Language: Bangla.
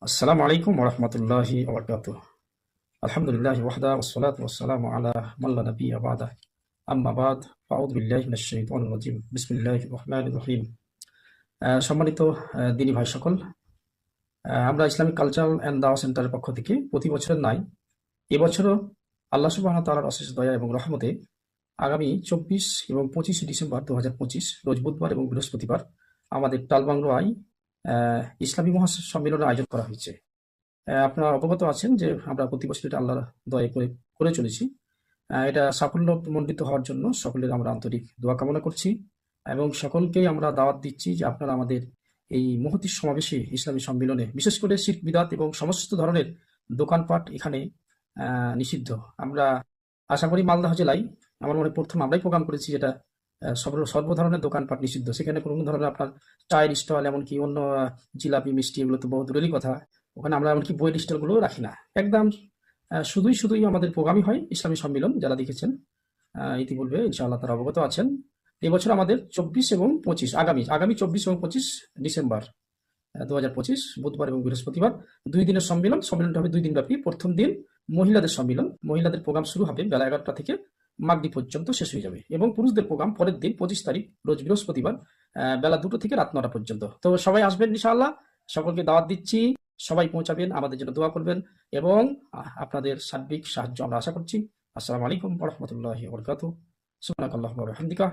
আসসালামু আলাইকুম ওরহমতুল্লাহি ওবরকাতুহ। আলহামদুলিল্লাহি ওয়াহদা ওয়াসসালাতু ওয়াসসালামু আলা মান লা নাবিয়্যা বা'দা। আম্মা বা'দ, ফাআউযু বিল্লাহি মিনাশ শাইতানির রাজীম। বিসমিল্লাহির রহমানির রহিম। সম্মানিত দিনী ভাই সকল, আমরা ইসলামিক কালচারাল অ্যান্ড দাওয়া সেন্টারের পক্ষ থেকে প্রতি বছরের ন্যায় এবছরও আল্লাহ সুবহানাহু ওয়া তাআলার অশেষ দয়া এবং রহমতে আগামী 24 এবং 25 ডিসেম্বর 2025 রোজ বুধবার এবং বৃহস্পতিবার আমাদের টালবাংলোয় ইসলামী মহাসম্মেলনের আয়োজন করা হয়েছে। আপনারা অবগত আছেন যে আমরা প্রতি বছর এটা আল্লাহর দয়ায় করে চলেছি। এটা সাফল্যমণ্ডিত হওয়ার জন্য সকলের আমরা আন্তরিক দোয়া কামনা করছি এবং সকলকেই আমরা দাওয়াত দিচ্ছি যে আপনারা আমাদের এই মহতী সমাবেশে ইসলামী সম্মেলনে বিশেষ করে শিরক বিদআত এবং সমস্ত ধরনের দোকানপাট এখানে নিষিদ্ধ। আমরা আশা করি মালদহ জেলায় আমার মনে হয় প্রথম আমরাই প্রোগ্রাম করেছি যেটা সর্ব ধরনের দোকানপাট নিষিদ্ধ। সেখানে কোনো ধরনের আপনার চায়ের স্টল এমনকি অন্য জিলাপি মিষ্টি এগুলো তো বহু দূরেরই কথা। ওখানে আমরা এমনকি বইয়ের স্টলগুলোও রাখি না। একদম শুধুই আমাদের প্রোগ্রামই হয় ইসলামী সম্মেলন। যারা দেখেছেন ইতিপূর্বে ইনশাআল্লাহ তারা অবগত আছেন। এবছর আমাদের 24 এবং 25 আগামী 24 এবং 25 ডিসেম্বর 2025 বুধবার এবং বৃহস্পতিবার 2 দিনের সম্মেলন। সম্মেলনটা হবে 2 দিন ব্যাপী। প্রথম দিন মহিলাদের সম্মেলন। মহিলাদের প্রোগ্রাম শুরু হবে বেলা 11টা থেকে মাগরিব পর্যন্ত শেষ হয়ে যাবে এবং পুরুষদের প্রোগ্রাম পরের দিন 25 তারিখ রোজ বৃহস্পতিবার বেলা 2টো থেকে রাত 9টা পর্যন্ত। তো সবাই আসবেন ইনশাআল্লাহ। সকলকে দাওয়াত দিচ্ছি। সবাই পৌঁছাবেন, আমাদের জন্য দোয়া করবেন এবং আপনাদের সার্বিক সাহায্য আমরা আশা করছি। আসসালামু আলাইকুম ওয়া রাহমাতুল্লাহি ওয়া বারাকাতুহু। সুবহানাকাল্লাহুম্মা ওয়া বিহামদিকা।